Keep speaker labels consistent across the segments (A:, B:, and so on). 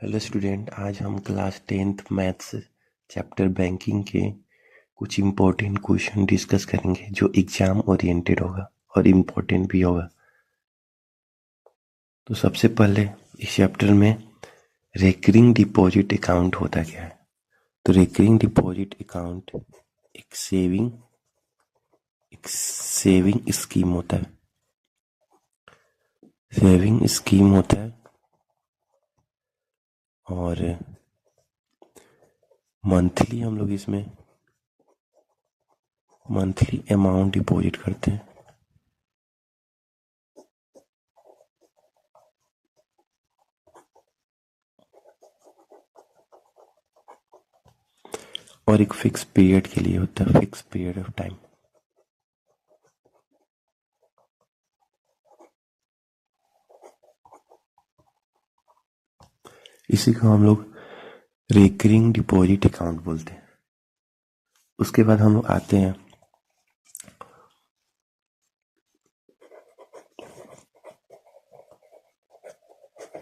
A: Hello student, आज हम class 10th maths chapter banking के कुछ इम्पोर्टेंट क्वेश्चन डिस्कस करेंगे जो एग्जाम ओरिएंटेड होगा और इम्पोर्टेंट भी होगा। तो सबसे पहले इस चैप्टर में रिकरिंग डिपॉजिट अकाउंट होता क्या है। तो रिकरिंग डिपॉजिट अकाउंट एक सेविंग स्कीम होता है। सेविंग स्कीम होता है और मंथली हम लोग इसमें मंथली अमाउंट डिपॉजिट करते हैं। और एक फिक्स पीरियड के लिए होता है, फिक्स पीरियड ऑफ टाइम। इसी को हम लोग रिकरिंग डिपॉजिट अकाउंट बोलते हैं। उसके बाद हम लोग आते हैं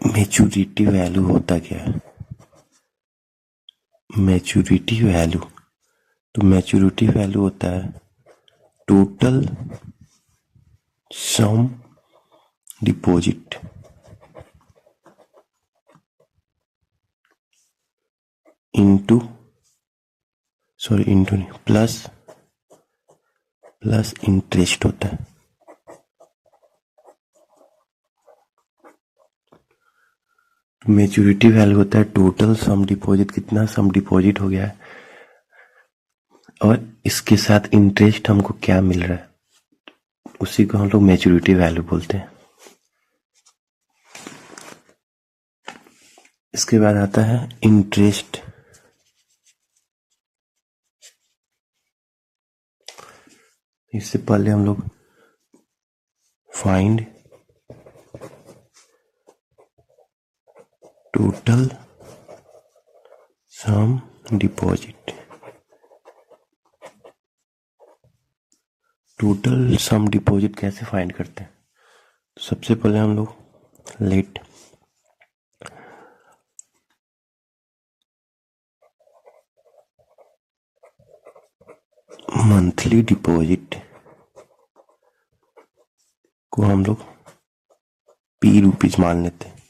A: मैच्योरिटी वैल्यू होता क्या है। मैच्योरिटी वैल्यू, तो मैच्योरिटी वैल्यू होता है टोटल सम डिपॉजिट इनटू नहीं, प्लस इंटरेस्ट होता है। मैच्योरिटी वैल्यू होता है टोटल सम डिपॉजिट, कितना सम डिपॉजिट हो गया है और इसके साथ इंटरेस्ट हमको क्या मिल रहा है, उसी को हम लोग मैच्योरिटी वैल्यू बोलते हैं। इसके बाद आता है इंटरेस्ट। इससे पहले हम लोग find total sum deposit. Total sum deposit कैसे फाइंड करते हैं। सबसे पहले हम लोग लेट मंथली डिपॉजिट को हम लोग ₹P मान लेते हैं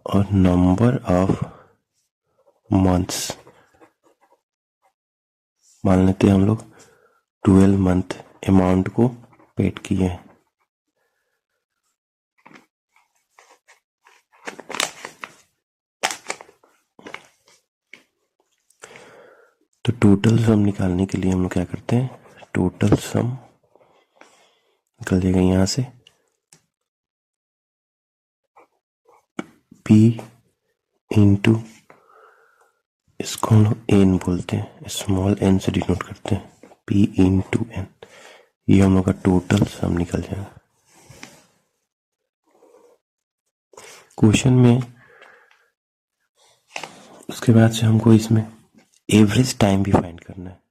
A: और नंबर ऑफ मंथ्स मान लेते हैं हम लोग 12 मंथ अमाउंट को पेड किए हैं। तो टोटल सम निकालने के लिए हम लोग क्या करते हैं, टोटल सम निकल जाएगा यहाँ से P इंटू, इसको हम लोग n बोलते हैं, स्मॉल n से डिनोट करते हैं, P इंटू n। ये हम लोग का टोटल सम निकल जाएगा। क्वेश्चन में उसके बाद से हमको इसमें एवरेज टाइम भी फाइंड करना है।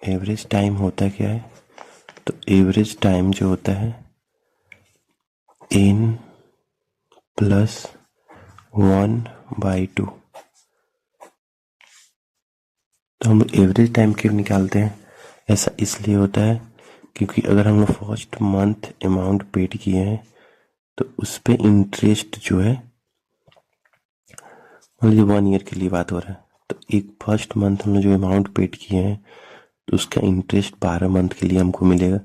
A: एवरेज टाइम होता क्या है, तो एवरेज टाइम जो होता है n प्लस 1/2। तो हम लोग एवरेज टाइम क्यों निकालते हैं, ऐसा इसलिए होता है क्योंकि अगर हम लोग फर्स्ट मंथ अमाउंट पेड किए हैं तो उस पे इंटरेस्ट जो है, मान लीजिए 1 ईयर के लिए बात हो रहा है, तो एक फर्स्ट मंथ हम लोग जो अमाउंट पेड किए हैं तो उसका इंटरेस्ट 12 मंथ के लिए हमको मिलेगा।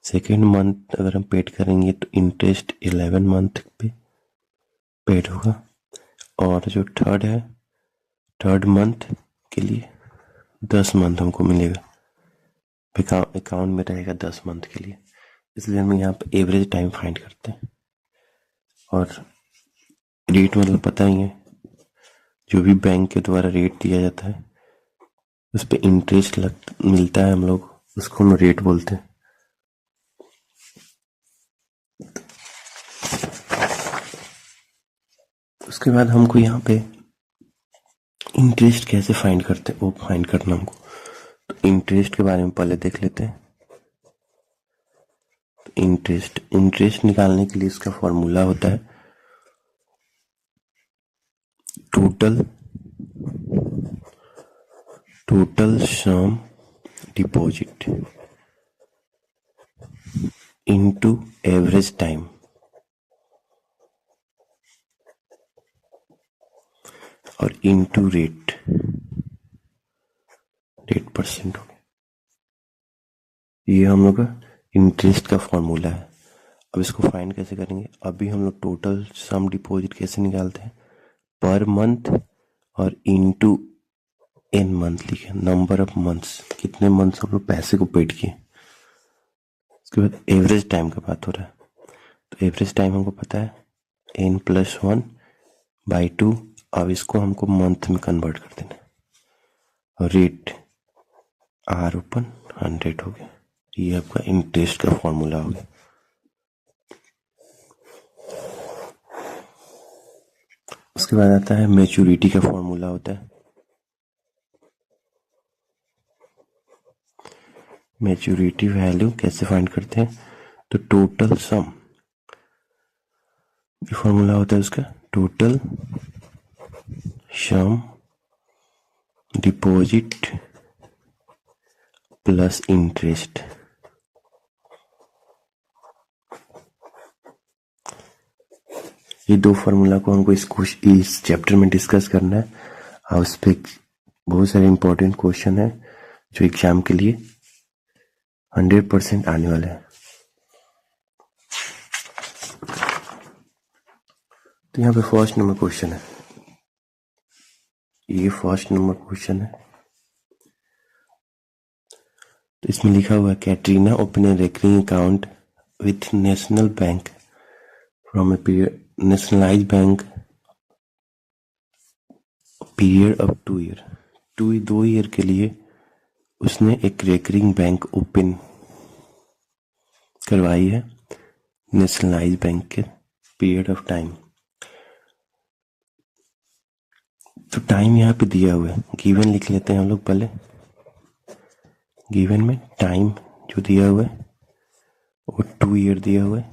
A: सेकेंड मंथ अगर हम पेड करेंगे तो इंटरेस्ट 11 मंथ पे पेड होगा। और जो थर्ड है, थर्ड मंथ के लिए 10 मंथ हमको मिलेगा, अकाउंट में रहेगा 10 मंथ के लिए। इसलिए हम यहाँ पे एवरेज टाइम फाइंड करते हैं। और रेट मतलब पता ही है, जो भी बैंक के द्वारा रेट दिया जाता है उस पर इंटरेस्ट मिलता है, हम लोग उसको हम रेट बोलते हैं। उसके बाद हमको यहाँ पे इंटरेस्ट कैसे फाइंड करते हैं वो फाइंड करना हमको। तो इंटरेस्ट के बारे में पहले देख लेते हैं। तो इंटरेस्ट निकालने के लिए इसका फॉर्मूला होता है total sum deposit into average time और इनटू रेट परसेंट हो गया। ये हम लोग का इंटरेस्ट का फॉर्मूला है। अब इसको फाइंड कैसे करेंगे? अभी हम लोग टोटल सम डिपॉजिट कैसे निकालते हैं? पर मंथ और इनटू एन मंथ लिखे, नंबर ऑफ मंथ्स, कितने मंथ्स हम लोग पैसे को पेड किए। उसके बाद एवरेज टाइम का बात हो रहा है, तो एवरेज टाइम हमको पता है n+1/2। अब इसको हमको मंथ में कन्वर्ट कर देना और रेट R/100 हो गया। ये आपका इंटरेस्ट का फॉर्मूला हो गया। उसके बाद आता है मैच्योरिटी का फॉर्मूला होता है मैच्योरिटी वैल्यू कैसे फाइंड करते हैं? तो टोटल सम, ये फॉर्मूला होता है उसका total sum deposit plus interest. ये दो फार्मूला को हमको इस चैप्टर में डिस्कस करना है और उस पर बहुत सारे इंपॉर्टेंट क्वेश्चन है जो एग्जाम के लिए 100% आने वाले हैं। तो यहाँ पे फर्स्ट नंबर क्वेश्चन है, ये फर्स्ट नंबर क्वेश्चन है। तो इसमें लिखा हुआ है Katrina open A recurring account with national bank from A nationalised bank period of 2 year. 2 year के लिए उसने एक रेकरिंग बैंक ओपन करवाई है नेशनलाइज्ड बैंक के पीरियड ऑफ टाइम। तो टाइम यहाँ पे दिया हुआ है, गिवन लिख लेते हैं हम लोग पहले। गिवन में टाइम जो दिया हुआ है वो 2 ईयर दिया हुआ है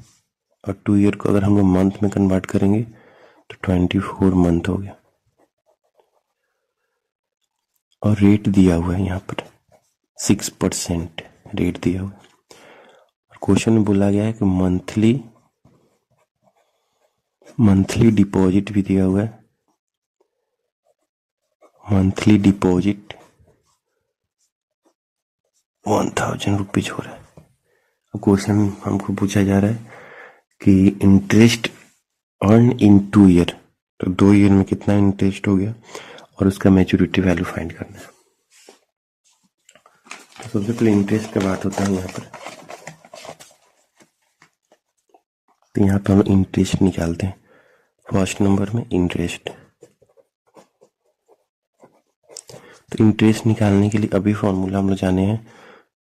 A: और 2 ईयर को अगर हम लोग मंथ में कन्वर्ट करेंगे तो 24 मंथ हो गया। और रेट दिया हुआ है यहाँ पर 6% रेट दिया हुआ है। और क्वेश्चन में बोला गया है कि मंथली डिपॉजिट भी दिया हुआ है, मंथली डिपॉजिट 1000 रुपीज हो रहा है। क्वेश्चन हमको पूछा जा रहा है कि इंटरेस्ट अर्न इन 2 ईयर, तो 2 ईयर में कितना इंटरेस्ट हो गया और उसका मैच्योरिटी वैल्यू फाइंड करना है। तो सबसे पहले इंटरेस्ट का बात होता है यहाँ पर। तो यहाँ पर हम इंटरेस्ट निकालते हैं फर्स्ट नंबर में इंटरेस्ट। तो इंटरेस्ट निकालने के लिए अभी फॉर्मूला हम लोग जाने हैं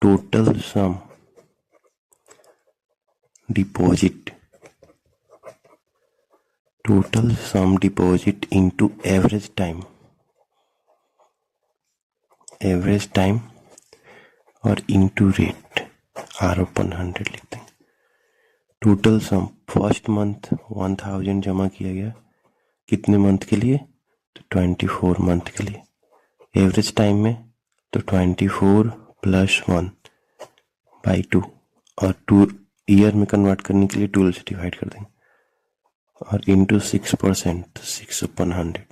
A: total sum deposit into average time और इनटू रेट R/100 लिखते हैं। टोटल सम फर्स्ट मंथ 1000 जमा किया गया, कितने मंथ के लिए? तो 24 मंथ के लिए। एवरेज टाइम में तो 24 + 1/2 और 2 ईयर में कन्वर्ट करने के लिए 12 से डिवाइड कर देंगे और इनटू 6%, 6/100।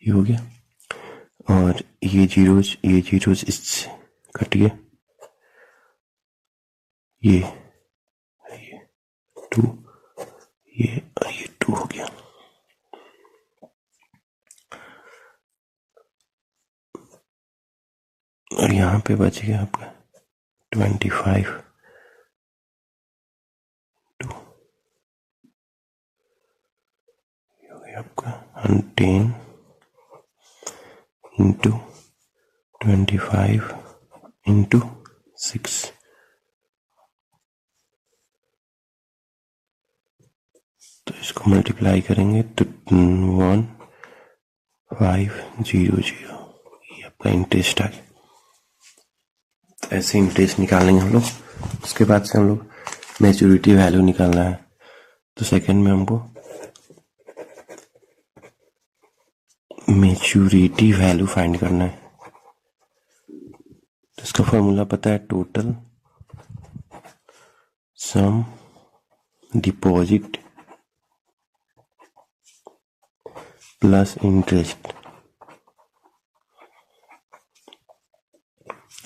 A: ये हो गया और ये जीरोज इससे कट गया, ये 2, ये और ये 2 हो गया। और यहाँ पे बच गया आपका 25 2, ये हो गया आपका 10 इंटू 25 इंटू 6। तो इसको मल्टीप्लाई करेंगे तो 1500, ये आपका का इंटरेस्ट आ गया। तो ऐसे इंटरेस्ट निकालेंगे हम लोग। उसके बाद से हम लोग मैच्योरिटी वैल्यू निकालना है। तो सेकंड में हमको मैच्योरिटी वैल्यू फाइंड करना है। तो इसका फॉर्मूला पता है, total sum deposit plus interest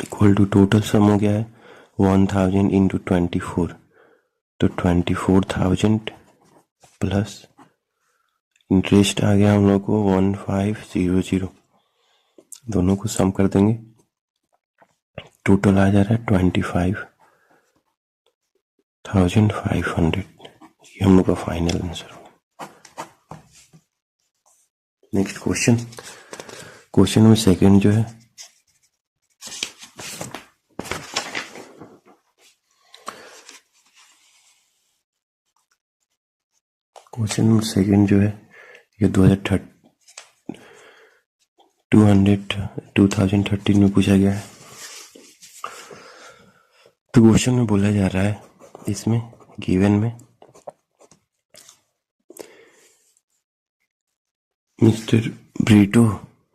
A: equal to total sum हो गया है 1000 इंटू 24। तो 24,000 प्लस इंटरेस्ट आ गया हम लोग को 1500। दोनों को सम कर देंगे, टोटल आ जा रहा है 25,500। ये हम लोग का फाइनल आंसर होगा। नेक्स्ट क्वेश्चन नंबर सेकंड जो है, क्वेश्चन नंबर सेकंड जो है ये 2013 में पूछा गया है। तो क्वेश्चन में बोला जा रहा है, इसमें गिवन में mister Brito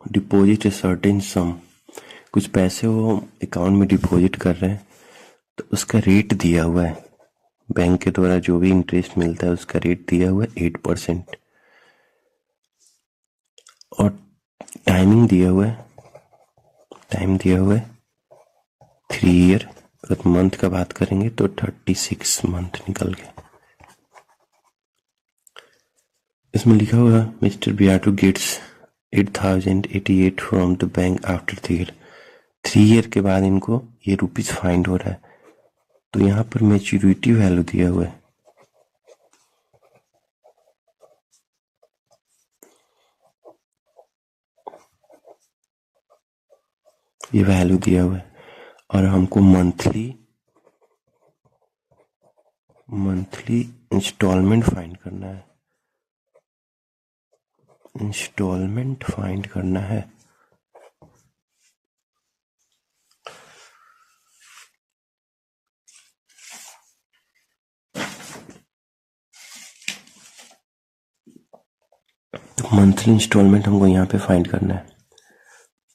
A: deposit a certain sum, कुछ पैसे वो अकाउंट में डिपॉजिट कर रहे हैं। तो उसका रेट दिया हुआ है, बैंक के द्वारा जो भी इंटरेस्ट मिलता है उसका रेट दिया हुआ है 8%। और टाइमिंग दिया हुआ है, टाइम दिया हुआ है 3 ईयर। अगर मंथ का बात करेंगे तो 36 मंथ निकल गए। इसमें लिखा हुआ mister Beato gets 8088 from the bank after 3 year के बाद इनको ये रुपीज फाइंड हो रहा है। तो यहाँ पर मैच्योरिटी वैल्यू दिया हुआ है, ये वैल्यू दिया हुआ है। और हमको मंथली इंस्टॉलमेंट फाइंड करना है, इंस्टॉलमेंट फाइंड करना है। तो मंथली इंस्टॉलमेंट हमको यहाँ पे फाइंड करना है।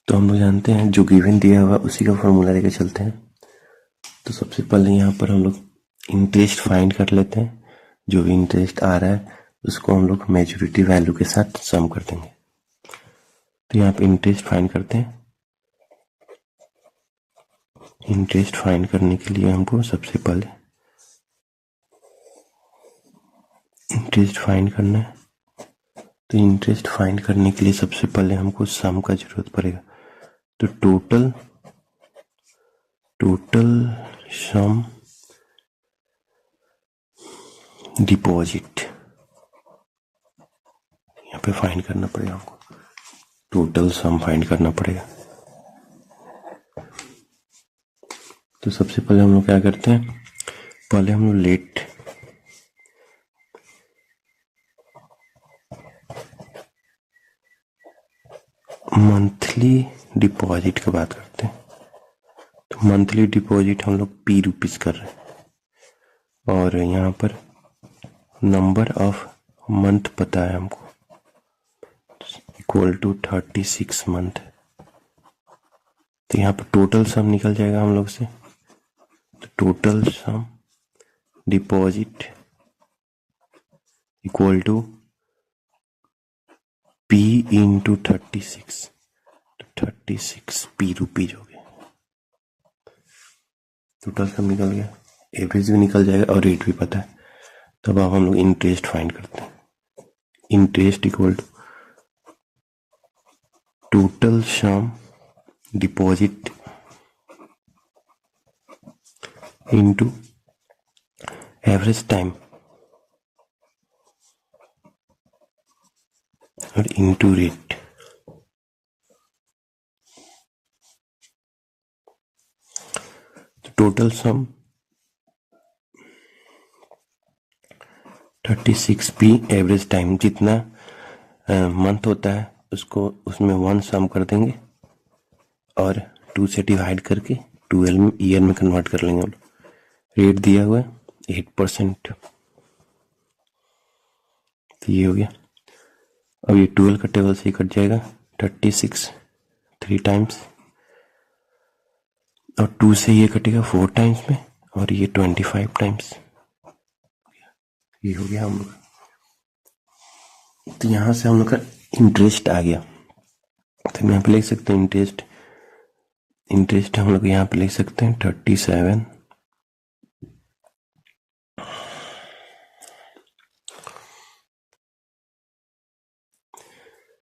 A: तो हम लोग जानते हैं जो गिवन दिया हुआ उसी का फॉर्मूला लेके चलते हैं। तो सबसे पहले यहाँ पर हम लोग इंटरेस्ट फाइंड कर लेते हैं। जो भी इंटरेस्ट आ रहा है उसको हम लोग मैच्योरिटी वैल्यू के साथ सम कर देंगे। तो यहाँ पे इंटरेस्ट फाइंड करते हैं। इंटरेस्ट फाइंड करने के लिए हमको सबसे पहले इंटरेस्ट फाइंड करना है। तो इंटरेस्ट फाइंड करने के लिए सबसे पहले हमको सम का जरूरत पड़ेगा। तो टोटल सम डिपॉजिट यहाँ पे फाइंड करना पड़ेगा हमको, टोटल सम फाइंड करना पड़ेगा। तो सबसे पहले हम लोग क्या करते हैं, पहले हम लोग लेट मंथली डिपॉजिट की बात करते हैं। तो मंथली डिपॉजिट हम लोग ₹P कर रहे हैं और यहाँ पर नंबर ऑफ मंथ पता है हमको, इक्वल टू 36 मंथ। तो यहाँ पर टोटल सम निकल जाएगा हम लोग से। तो total sum deposit equal to P into 36, तो 36 ₹P हो गया। टोटल सम निकल गया, एवरेज भी निकल जाएगा और रेट भी पता है। तब अब हम लोग इंटरेस्ट फाइंड करते हैं। Interest equal to total sum deposit into average time और into rate. Total sum 36P, average time जितना मंथ होता है उसको उसमें 1 सम कर देंगे और 2 से डिवाइड करके 12 ईयर में कन्वर्ट कर लेंगे हम। रेट दिया हुआ है 8%, तो ये हो गया। अब ये 12 का टेबल से कट जाएगा 36 3 टाइम्स, और 2 से ये कटेगा 4 टाइम्स में, और ये 25 टाइम्स। ये हो गया हम लोग। तो यहाँ से हम लोग का इंटरेस्ट आ गया। तो हम यहाँ पे लिख सकते हैं इंटरेस्ट हम लोग यहाँ पे लिख सकते हैं 37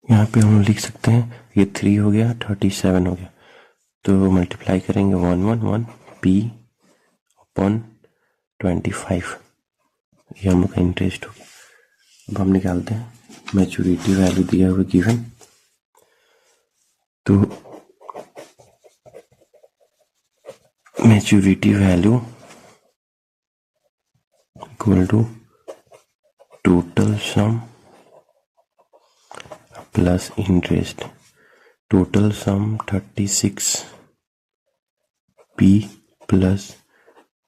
A: यहाँ पे हम लिख सकते हैं, ये 3 हो गया 37 हो गया, तो मल्टीप्लाई करेंगे 111 P अपॉन 25, ये हम लोग का इंटरेस्ट हो गया। अब हम निकालते हैं मैच्योरिटी वैल्यू दिया हुआ गिवन, तो maturity value equal to total sum plus interest. Total sum 36 P plus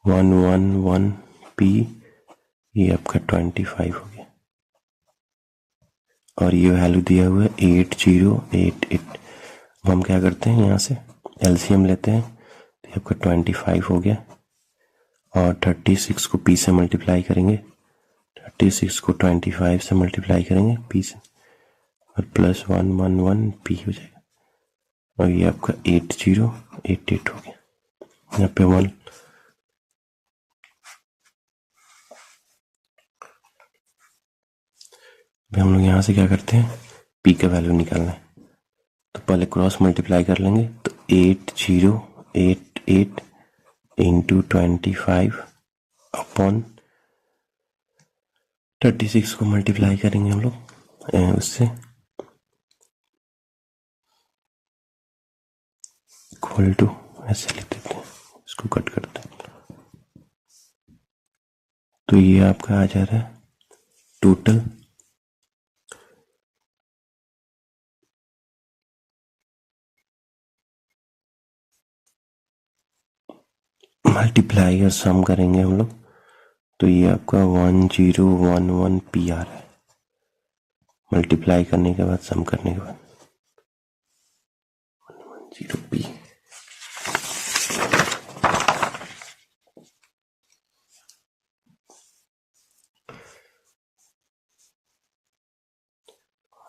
A: 111 P, ये आपका 25 हो गया, और ये वैल्यू दिया हुआ है 8088। अब हम क्या करते हैं, यहाँ से एलसीएम लेते हैं, तो ये आपका 25 हो गया, और 36 को P से मल्टीप्लाई करेंगे, 36 को 25 से मल्टीप्लाई करेंगे P से, और प्लस 111 P हो जाएगा, और ये आपका 8088 हो गया। यहाँ पे 1 हम लोग यहाँ से क्या करते हैं, P का वैल्यू निकालना है, तो पहले क्रॉस मल्टीप्लाई कर लेंगे, तो 8088 इंटू 25 अपॉन 36 को मल्टीप्लाई करेंगे हम लोग उससे, इक्वल टू, ऐसे लिख देते हैं, इसको कट करते हैं, तो ये आपका आ जा रहा है टोटल मल्टीप्लाई और सम करेंगे हम लोग, तो ये आपका 1011 P आ रहा है, मल्टीप्लाई करने के बाद सम करने के बाद 110 P।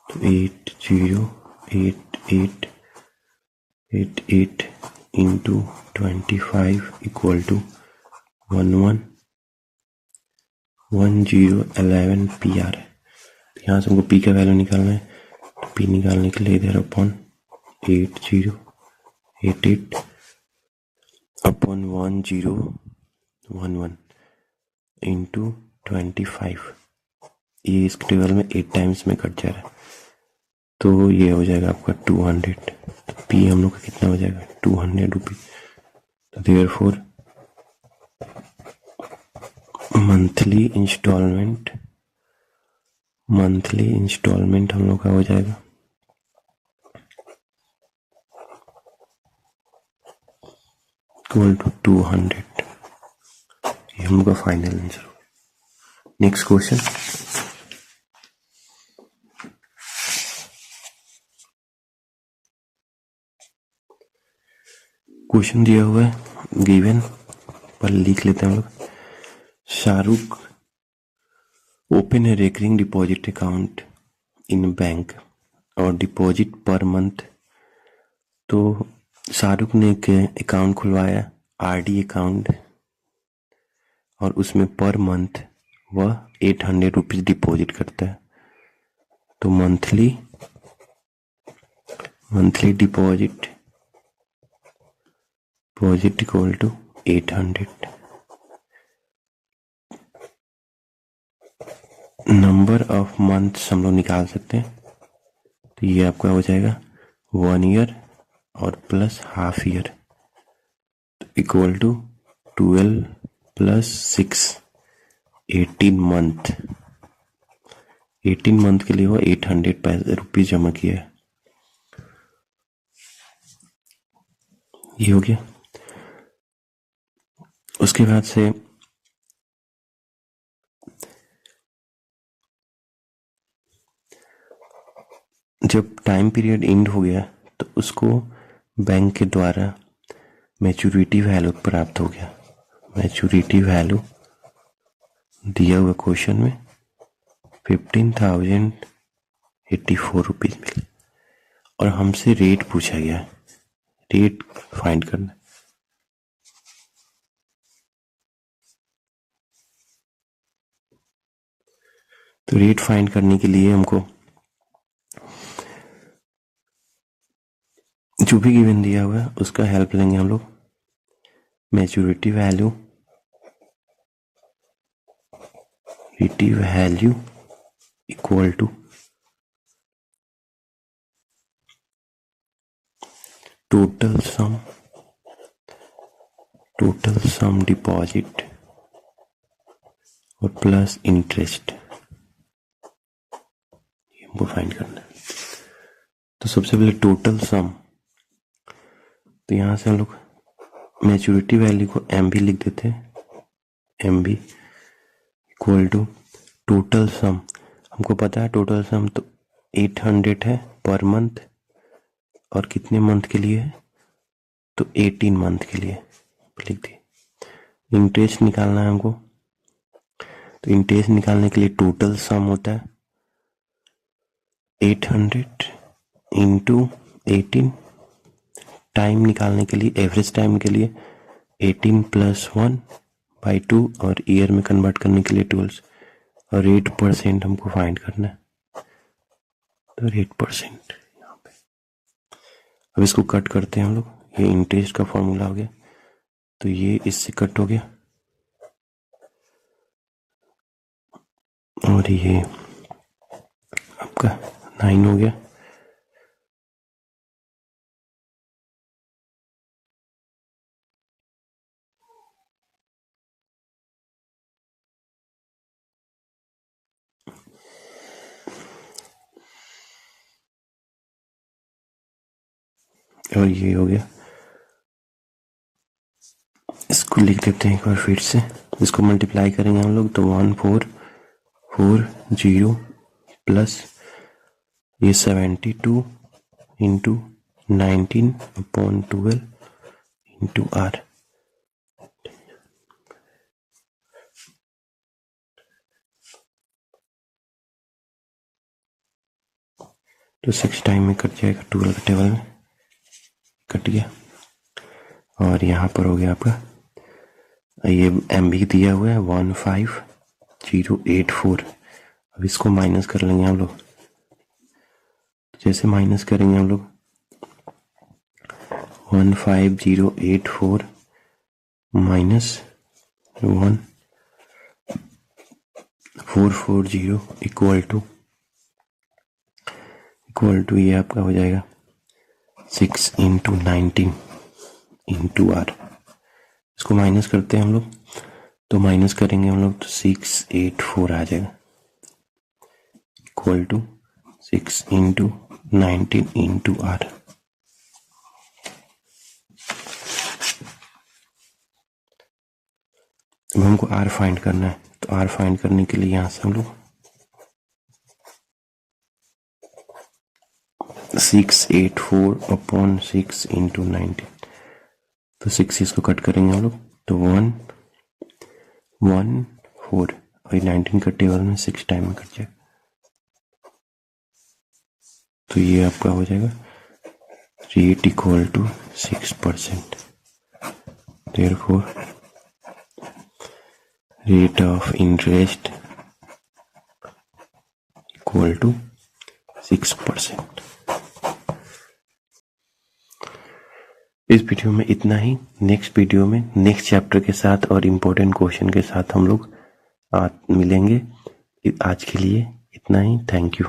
A: तो 808888 इंटू 25 इक्वल टू 111011 P आ रहा है। तो यहाँ से हमको P का वैल्यू निकालना है, तो P निकालने के लिए इधर अपॉन 8088 अपॉन 1011 इंटू 25, ये इस टेबल में 8 टाइम्स में कट जा रहा है, तो ये हो जाएगा आपका 200। तो P हम लोग का कितना हो जाएगा 200 रुपीज। तो देयरफॉर मंथली इंस्टॉलमेंट हम लोग का हो जाएगा इक्वल टू 200। ये हम लोग का final answer. Next question, question दिया हुआ है गिवन, पर लिख लेते हैं हम लोग। Shahrukh open A recurring deposit account in bank और डिपॉजिट पर मंथ। तो शाहरुख ने एक अकाउंट खुलवाया आरडी अकाउंट, और उसमें पर मंथ वह 800 रुपीज डिपॉजिट करता है। तो monthly deposit equal to 800। Number of months हम लोग निकाल सकते हैं, तो ये आपका हो जाएगा 1 ईयर और plus half year equal to 12 plus 6 18 month. 18 month के लिए वो 800 रुपीज जमा किया है। ये हो गया। उसके बाद से जब टाइम पीरियड एंड हो गया तो उसको बैंक के द्वारा मैच्योरिटी वैल्यू प्राप्त हो गया। मैच्योरिटी वैल्यू दिया हुआ क्वेश्चन में 15,084 रुपीज मिले और हमसे रेट पूछा गया है, रेट फाइंड करना। तो रेट फाइंड करने के लिए हमको जो भी गिवन दिया हुआ है उसका हेल्प लेंगे हम लोग। Maturity value equal to total sum deposit और प्लस इंटरेस्ट, हमको फाइंड करना है। तो सबसे पहले टोटल सम, तो यहां से हम लोग मैच्योरिटी वैल्यू को MB लिख देते हैं, MB equal to total sum. हमको पता है टोटल सम तो 800 है पर मंथ, और कितने मंथ के लिए है तो 18 मंथ के लिए लिख दिए। इंटरेस्ट निकालना है हमको, तो इंटरेस्ट निकालने के लिए टोटल सम होता है 800 इंटू 18, टाइम निकालने के लिए एवरेज टाइम के लिए 18 + 1/2 और ईयर में कन्वर्ट करने के लिए 12, और रेट परसेंट हमको फाइंड करना है। तो रेट परसेंट यहाँ पे, अब इसको कट करते हैं हम लोग। ये इंटरेस्ट का फॉर्मूला हो गया, तो ये इससे कट हो गया, और ये आपका 9 हो गया। और ये हो गया। इसको लिख देते हैं एक बार फिर से, इसको मल्टीप्लाई करेंगे हम लोग तो 1440 प्लस ये 72 इंटू 19/12 इंटू R, तो 6 टाइम में कट जाएगा, 12 का टेबल में कट गया। और यहाँ पर हो गया आपका ये MB दिया हुआ है 15084। अब इसको माइनस कर लेंगे हम लोग। जैसे माइनस करेंगे हम लोग 15084 माइनस 1440 इक्वल टू ये आपका हो जाएगा 6 × 19 × R। इसको माइनस करते हैं हम लोग, तो माइनस करेंगे हम लोग तो 684 आ जाएगा इक्वल टू 6 × 19 × R। अब हमको R फाइंड करना है, तो R फाइंड करने के लिए यहां से हम लोग 684/6 × 19, तो 6 इसको कट करेंगे हम लोग तो 114, और 19 का टेबल में 6 टाइम में कट जाएगा, तो ये आपका हो जाएगा rate equal to 6%। Therefore rate of interest equal to 6%। इस वीडियो में इतना ही। नेक्स्ट वीडियो में नेक्स्ट चैप्टर के साथ और इम्पोर्टेंट क्वेश्चन के साथ हम लोग मिलेंगे। आज के लिए इतना ही। Thank you.